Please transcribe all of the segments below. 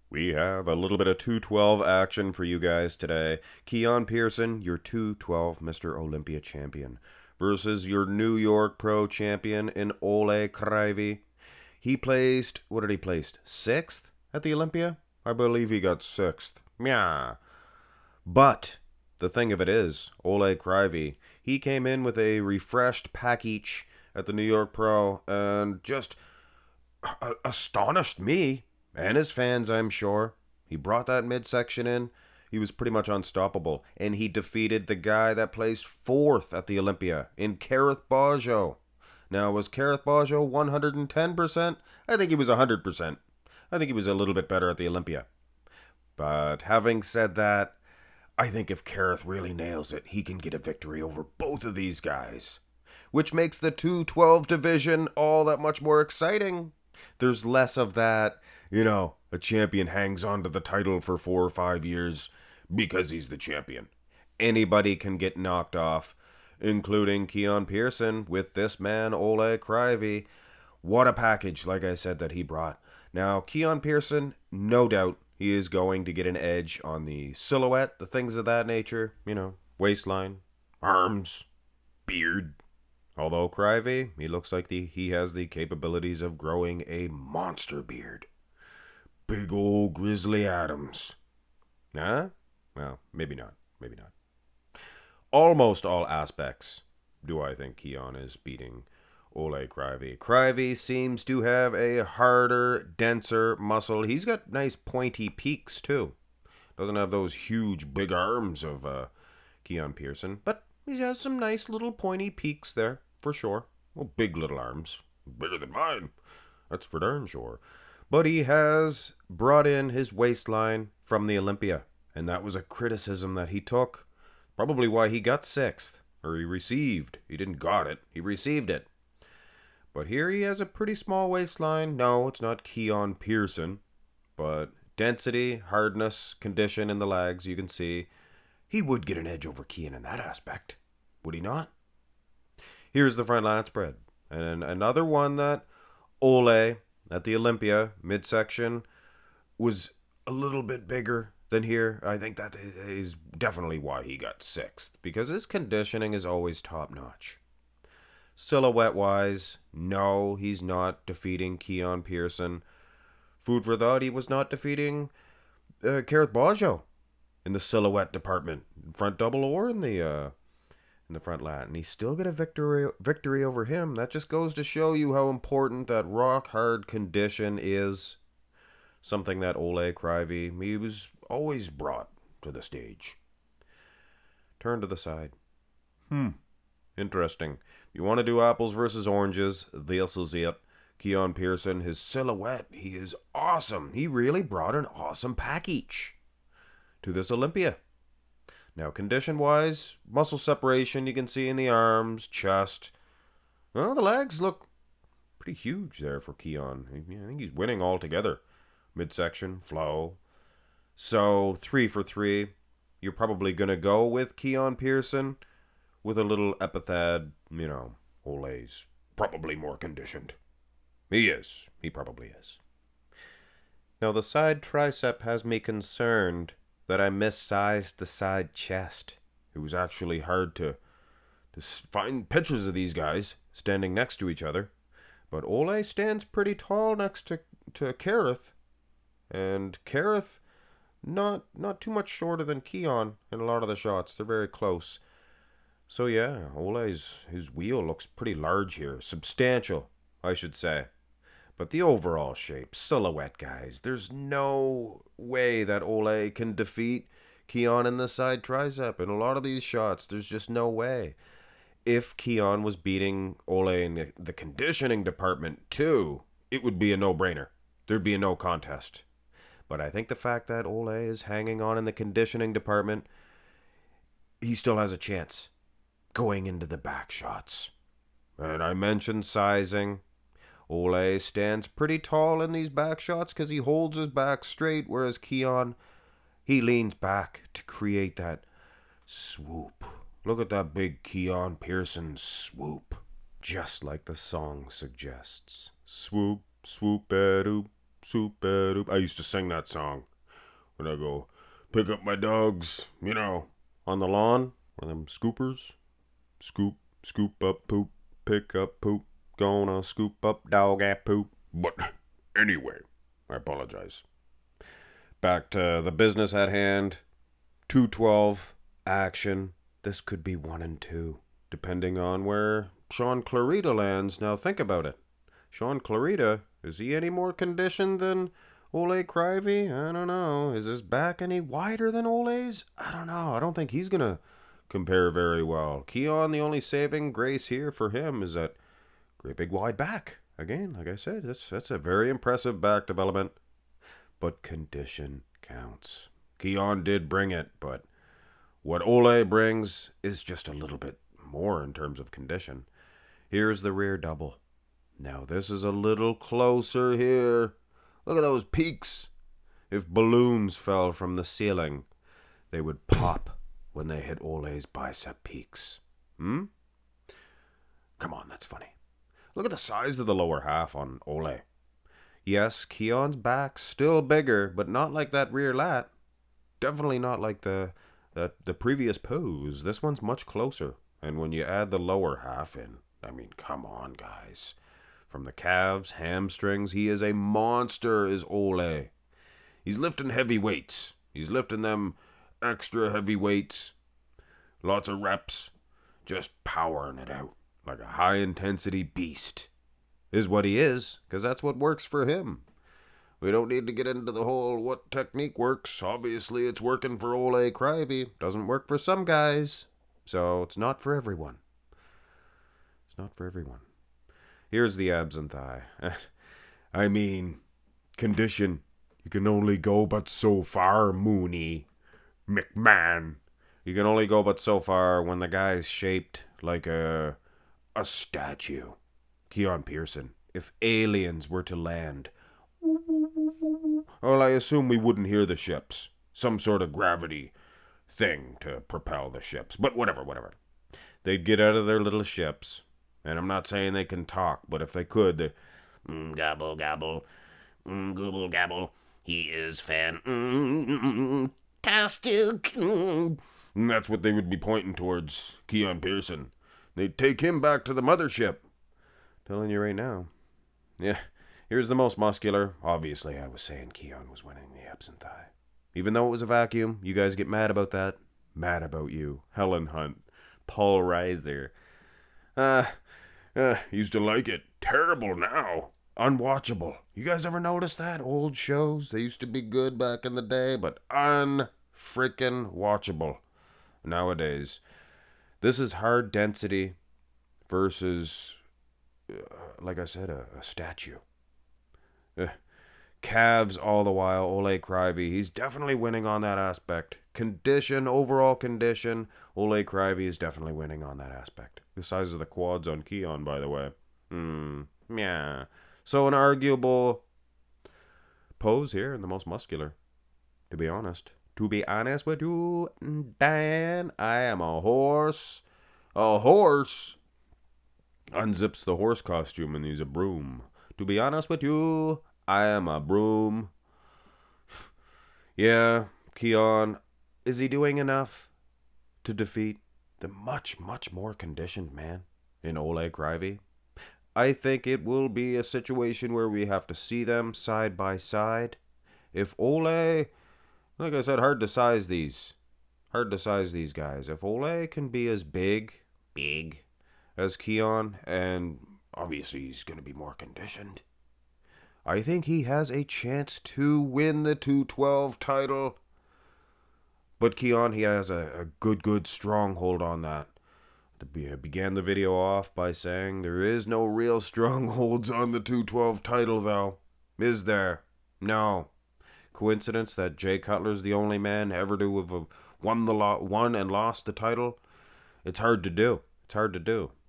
We have a little bit of 212 action for you guys today. Keone Pearson, your 212 Mr. Olympia champion, versus your New York Pro champion in Oleh Kryvyi. He placed, what did he place? Sixth at the Olympia? I believe he got sixth. Yeah. But the thing of it is, Oleh Kryvyi, he came in with a refreshed package at the New York Pro and just astonished me and his fans, I'm sure. He brought that midsection in. He was pretty much unstoppable, and he defeated the guy that placed fourth at the Olympia in Kareth Bajo. Now, was Kareth Bajo 110%? I think he was 100%. I think he was a little bit better at the Olympia. But having said that, I think if Kareth really nails it, he can get a victory over both of these guys, which makes the 212 division all that much more exciting. There's less of that, a champion hangs on to the title for 4 or 5 years because he's the champion. Anybody can get knocked off, including Keone Pearson with this man, Oleh Kryvyi. What a package, like I said, that he brought. Now, Keone Pearson, no doubt, he is going to get an edge on the silhouette, the things of that nature, waistline, arms, beard. Although Kryvyi, he looks like he has the capabilities of growing a monster beard. Big old Grizzly Adams. Huh? Well, maybe not. Maybe not. Almost all aspects do I think Keone is beating Oleh Kryvyi. Kryvyi seems to have a harder, denser muscle. He's got nice pointy peaks too. Doesn't have those huge big arms of Keone Pearson, but he has some nice little pointy peaks there, for sure. Well, big little arms. Bigger than mine. That's for darn sure. But he has brought in his waistline from the Olympia, and that was a criticism that he took. Probably why he got sixth, or he received. He didn't got it, he received it. But here he has a pretty small waistline. No, it's not Keone Pearson, but density, hardness, condition in the legs, you can see. He would get an edge over Keone in that aspect, would he not? Here's the front lat spread. And another one that Oleh at the Olympia midsection was a little bit bigger than here. I think that is definitely why he got sixth, because his conditioning is always top notch. Silhouette wise, no, he's not defeating Keone Pearson. Food for thought, he was not defeating Kareth Bajo in the silhouette department, front double or in the front lat, and he still got a victory over him. That just goes to show you how important that rock hard condition is. Something that Oleh Kryvyi, he was always brought to the stage. Turn to the side. Interesting. If you want to do apples versus oranges, this is it. Keone Pearson, his silhouette, he is awesome. He really brought an awesome package to this Olympia. Now, condition-wise, muscle separation you can see in the arms, chest. Well, the legs look pretty huge there for Keone. I think he's winning altogether. Midsection, flow. So, 3 for 3. You're probably going to go with Keone Pearson with a little epithet, Oleh's probably more conditioned. He is. He probably is. Now, the side tricep has me concerned that I missized the side chest. It was actually hard to find pictures of these guys standing next to each other. But Oleh stands pretty tall next to Kareth. And Kareth, not too much shorter than Keone in a lot of the shots. They're very close. So yeah, Oleh's his wheel looks pretty large here. Substantial, I should say. But the overall shape, silhouette, guys, there's no way that Oleh can defeat Keone in the side tricep. In a lot of these shots, there's just no way. If Keone was beating Oleh in the conditioning department too, it would be a no-brainer. There'd be a no contest. But I think the fact that Oleh is hanging on in the conditioning department, he still has a chance going into the back shots. And I mentioned sizing. Oleh stands pretty tall in these back shots because he holds his back straight, whereas Keone, he leans back to create that swoop. Look at that big Keone Pearson swoop. Just like the song suggests. Swoop, swoop-a-doop, soup-a-doop. I used to sing that song when I go pick up my dogs, on the lawn. One of them scoopers. Scoop up poop, pick up poop, gonna scoop up dog at poop. But anyway, I apologize. Back to the business at hand. 212, action. This could be 1 and 2, depending on where Sean Clarita lands. Now think about it. Sean Clarita, is he any more conditioned than Oleh Kryvyi? I don't know. Is his back any wider than Oleh's? I don't know. I don't think he's going to compare very well. Keone, the only saving grace here for him is that great big wide back. Again, like I said, that's a very impressive back development. But condition counts. Keone did bring it, but what Oleh brings is just a little bit more in terms of condition. Here's the rear double. Now this is a little closer here. Look at those peaks. If balloons fell from the ceiling, they would pop when they hit Oleh's bicep peaks. Come on, that's funny. Look at the size of the lower half on Oleh. Yes, Keone's back's still bigger, but not like that rear lat. Definitely not like the previous pose. This one's much closer. And when you add the lower half in, I mean, come on, guys. From the calves, hamstrings, he is a monster, is Oleh. He's lifting heavy weights. He's lifting them extra heavy weights. Lots of reps. Just powering it out like a high-intensity beast. Is what he is, because that's what works for him. We don't need to get into the whole what technique works. Obviously, it's working for Oleh Kryvyi. Doesn't work for some guys. So it's not for everyone. It's not for everyone. Here's the abs and thigh. I mean, condition. You can only go but so far, Mooney. McMahon. You can only go but so far when the guy's shaped like a statue. Keone Pearson. If aliens were to land, well, I assume we wouldn't hear the ships. Some sort of gravity thing to propel the ships. But whatever. They'd get out of their little ships. And I'm not saying they can talk, but if they could, they... gobble, gobble. Gobble, gobble. He is fantastic. And that's what they would be pointing towards Keone Pearson. They'd take him back to the mothership. Telling you right now. Yeah. Here's the most muscular. Obviously, I was saying Keone was winning the abs and thigh. Even though it was a vacuum, you guys get mad about that. Mad about you. Helen Hunt. Paul Reiser. Used to like it. Terrible now. Unwatchable. You guys ever notice that? Old shows, they used to be good back in the day, but unfreaking watchable nowadays. This is hard density versus, like I said, a statue. Calves all the while, Oleh Kryvyi. He's definitely winning on that aspect. Condition, overall condition, Oleh Kryvyi is definitely winning on that aspect. The size of the quads on Keone, by the way. Yeah. So an arguable pose here and the most muscular, to be honest. To be honest with you, Dan, I am a horse. A horse unzips the horse costume and he's a broom. To be honest with you, I am a broom. Yeah, Keone, is he doing enough to defeat the much, much more conditioned man in Oleh Kryvyi? I think it will be a situation where we have to see them side by side. If Oleh, like I said, hard to size these guys. If Oleh can be as big as Keone, and obviously he's going to be more conditioned, I think he has a chance to win the 212 title. But Keone, he has a good stronghold on that. I began the video off by saying there is no real strongholds on the 212 title, though. Is there? No. Coincidence that Jay Cutler's the only man ever to have won and lost the title? It's hard to do.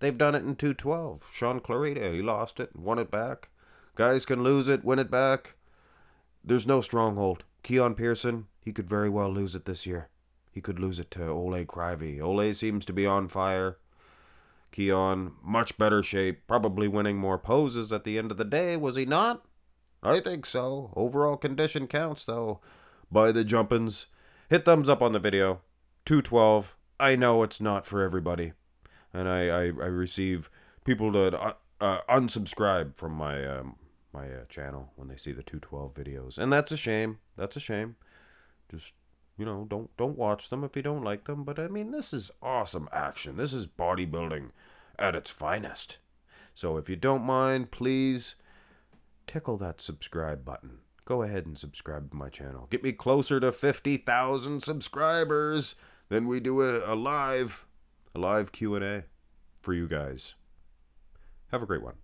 They've done it in 212. Sean Clarita, he lost it, won it back. Guys can lose it, win it back. There's no stronghold. Keone Pearson, he could very well lose it this year. He could lose it to Oleh Kryvyi. Oleh seems to be on fire. Keone, much better shape, probably winning more poses at the end of the day, was he not? I think so. Overall condition counts, though. By the jumpins. Hit thumbs up on the video. 212. I know it's not for everybody. And I receive people to unsubscribe from my channel when they see the 212 videos. And that's a shame. That's a shame. Just, don't watch them if you don't like them. But I mean, this is awesome action. This is bodybuilding at its finest. So if you don't mind, please tickle that subscribe button. Go ahead and subscribe to my channel. Get me closer to 50,000 subscribers. Then we do a live Q&A for you guys. Have a great one.